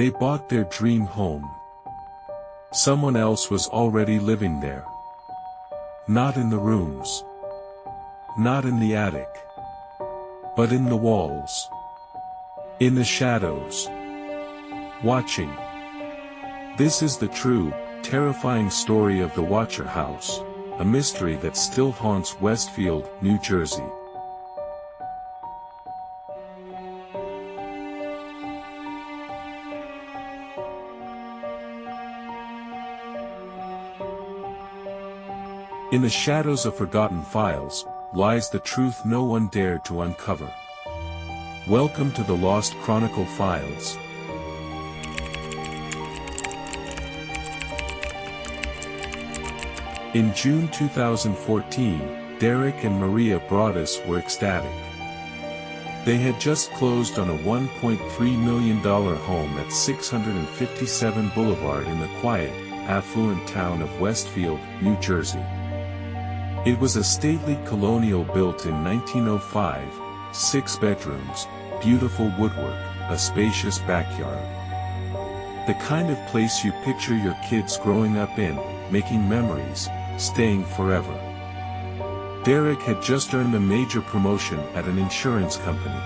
They bought their dream home. Someone else was already living there. Not in the rooms. Not in the attic. But in the walls. In the shadows. Watching. This is the true, terrifying story of the Watcher House, a mystery that still haunts Westfield, New Jersey. In the shadows of forgotten files, lies the truth no one dared to uncover. Welcome to the Lost Chronicle Files. In June 2014, Derek and Maria Broaddus were ecstatic. They had just closed on a $1.3 million home at 657 Boulevard in the quiet, affluent town of Westfield, New Jersey. It was a stately colonial built in 1905, 6 bedrooms, beautiful woodwork, a spacious backyard. The kind of place you picture your kids growing up in, making memories, staying forever. Derek had just earned a major promotion at an insurance company.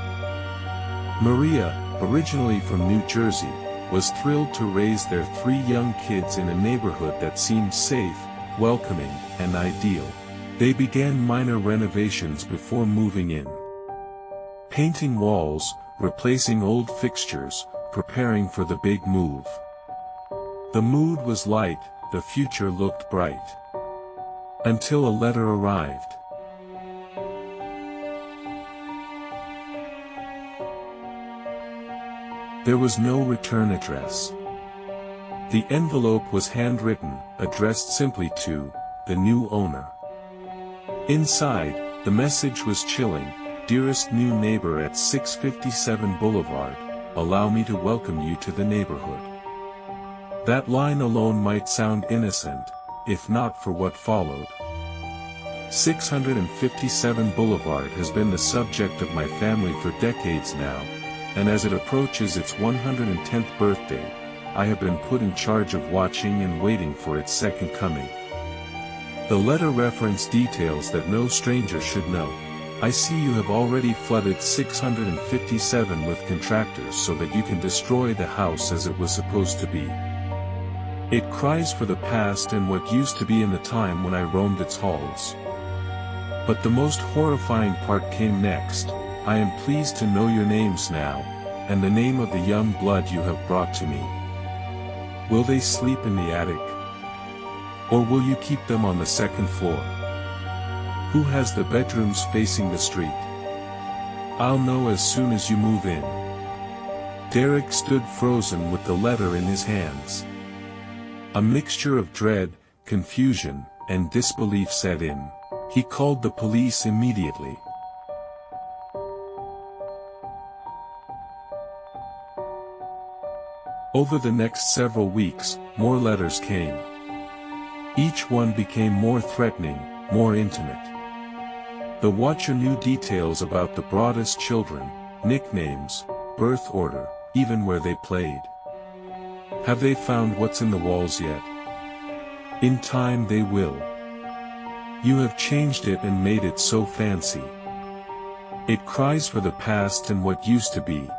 Maria, originally from New Jersey, was thrilled to raise their 3 young kids in a neighborhood that seemed safe, welcoming, and ideal. They began minor renovations before moving in. Painting walls, replacing old fixtures, preparing for the big move. The mood was light, the future looked bright. Until a letter arrived. There was no return address. The envelope was handwritten, addressed simply to the new owner. Inside, the message was chilling: "Dearest new neighbor at 657 Boulevard, allow me to welcome you to the neighborhood." That line alone might sound innocent, if not for what followed. 657 Boulevard has been the subject of my family for decades now, and as it approaches its 110th birthday, I have been put in charge of watching and waiting for its second coming. The letter referenced details that no stranger should know. "I see you have already flooded 657 with contractors so that you can destroy the house as it was supposed to be. It cries for the past and what used to be in the time when I roamed its halls." But the most horrifying part came next. "I am pleased to know your names now, and the name of the young blood you have brought to me. Will they sleep in the attic? Or will you keep them on the second floor? Who has the bedrooms facing the street? I'll know as soon as you move in." Derek stood frozen with the letter in his hands. A mixture of dread, confusion, and disbelief set in. He called the police immediately. Over the next several weeks, more letters came. Each one became more threatening, more intimate. The Watcher knew details about the Broaddus children, nicknames, birth order, even where they played. "Have they found what's in the walls yet? In time they will. You have changed it and made it so fancy. It cries for the past and what used to be."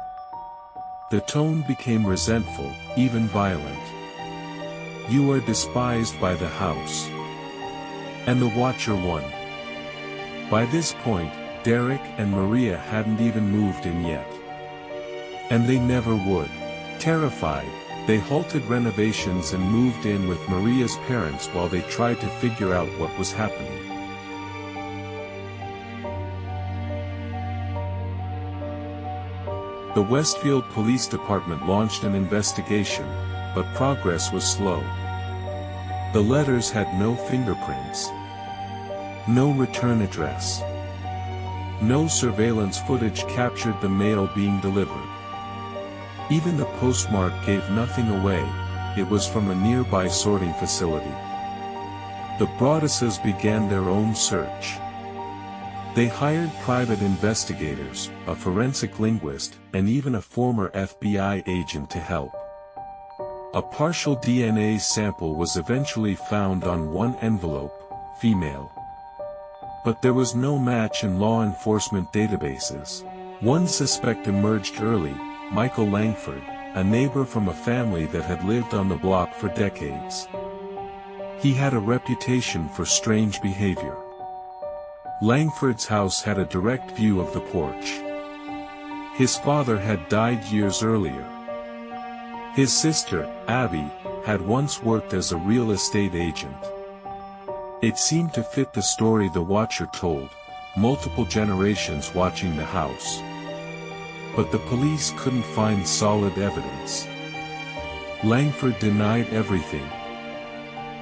The tone became resentful, even violent. "You are despised by the house. And the Watcher won." By this point, Derek and Maria hadn't even moved in yet. And they never would. Terrified, they halted renovations and moved in with Maria's parents while they tried to figure out what was happening. The Westfield Police Department launched an investigation, but progress was slow. The letters had no fingerprints. No return address. No surveillance footage captured the mail being delivered. Even the postmark gave nothing away. It was from a nearby sorting facility. The Broadduses began their own search. They hired private investigators, a forensic linguist, and even a former FBI agent to help. A partial DNA sample was eventually found on one envelope, female. But there was no match in law enforcement databases. One suspect emerged early, Michael Langford, a neighbor from a family that had lived on the block for decades. He had a reputation for strange behavior. Langford's house had a direct view of the porch. His father had died years earlier. His sister, Abby, had once worked as a real estate agent. It seemed to fit the story the watcher told, multiple generations watching the house. But the police couldn't find solid evidence. Langford denied everything.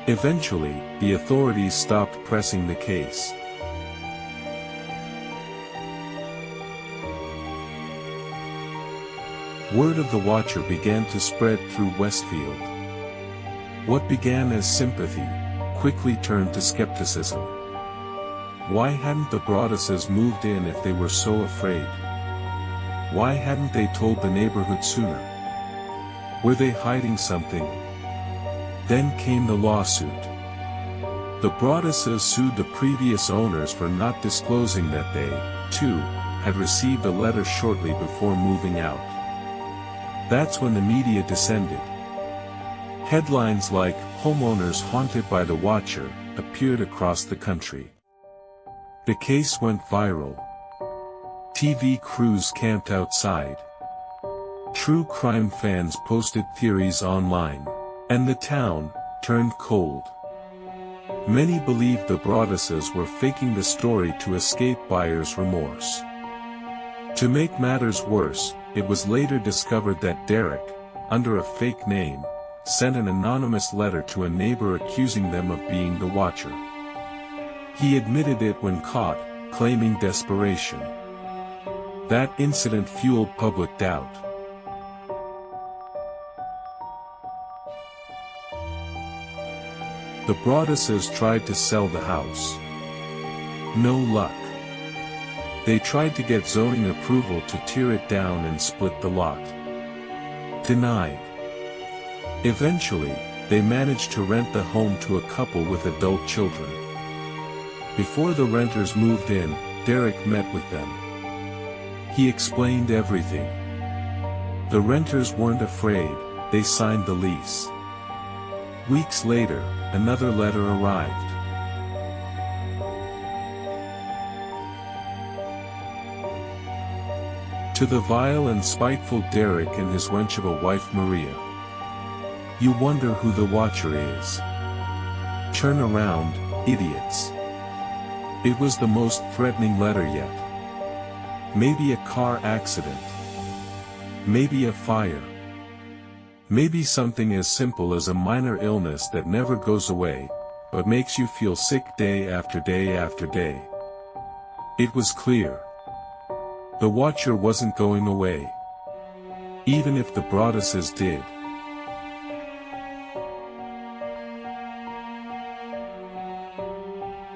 Eventually, the authorities stopped pressing the case. Word of the watcher began to spread through Westfield. What began as sympathy quickly turned to skepticism. Why hadn't the Broadduses moved in if they were so afraid? Why hadn't they told the neighborhood sooner? Were they hiding something? Then came the lawsuit. The Broadduses sued the previous owners for not disclosing that they, too, had received a letter shortly before moving out. That's when the media descended. Headlines like, "Homeowners haunted by the watcher," appeared across the country. The case went viral. TV crews camped outside. True crime fans posted theories online. And the town turned cold. Many believed the Broadduses were faking the story to escape buyer's remorse. To make matters worse, it was later discovered that Derek, under a fake name, sent an anonymous letter to a neighbor accusing them of being the watcher. He admitted it when caught, claiming desperation. That incident fueled public doubt. The Broadduses tried to sell the house. No luck. They tried to get zoning approval to tear it down and split the lot. Denied. Eventually, they managed to rent the home to a couple with adult children. Before the renters moved in, Derek met with them. He explained everything. The renters weren't afraid, they signed the lease. Weeks later, another letter arrived. To the vile and spiteful Derek and his wench of a wife Maria. You wonder who the watcher is. Turn around, idiots. It was the most threatening letter yet. Maybe a car accident. Maybe a fire. Maybe something as simple as a minor illness that never goes away, but makes you feel sick day after day after day. It was clear. The watcher wasn't going away. Even if the Broadduses did.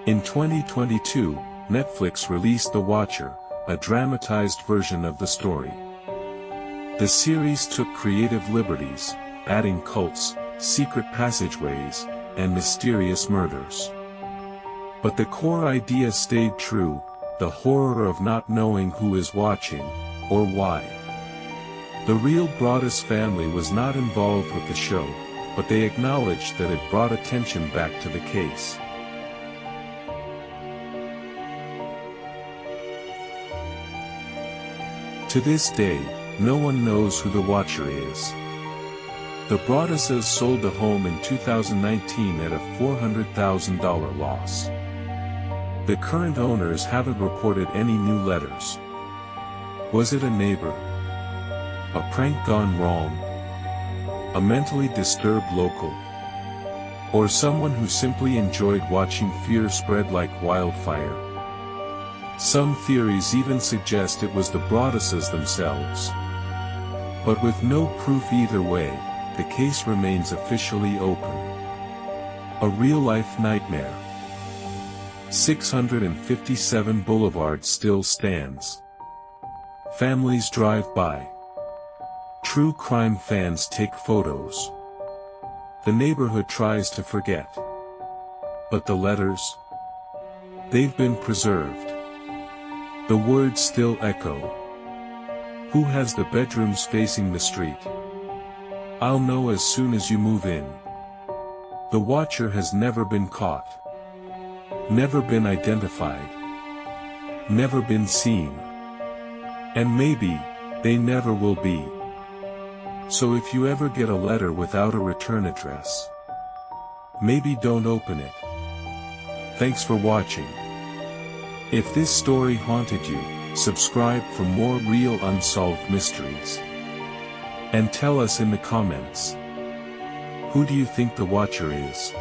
In 2022, Netflix released The Watcher, a dramatized version of the story. The series took creative liberties, adding cults, secret passageways, and mysterious murders. But the core idea stayed true, the horror of not knowing who is watching, or why. The real Broaddus family was not involved with the show, but they acknowledged that it brought attention back to the case. To this day, no one knows who the watcher is. The Broadduses sold the home in 2019 at a $400,000 loss. The current owners haven't reported any new letters. Was it a neighbor? A prank gone wrong? A mentally disturbed local? Or someone who simply enjoyed watching fear spread like wildfire? Some theories even suggest it was the Broadduses themselves. But with no proof either way, the case remains officially open. A real-life nightmare. 657 Boulevard still stands. Families drive by. True crime fans take photos. The neighborhood tries to forget. But the letters? They've been preserved. The words still echo. Who has the bedrooms facing the street? I'll know as soon as you move in. The watcher has never been caught. Never been identified. Never been seen. And maybe, they never will be. So if you ever get a letter without a return address, maybe don't open it. Thanks for watching. If this story haunted you, subscribe for more real unsolved mysteries. And tell us in the comments, who do you think the watcher is?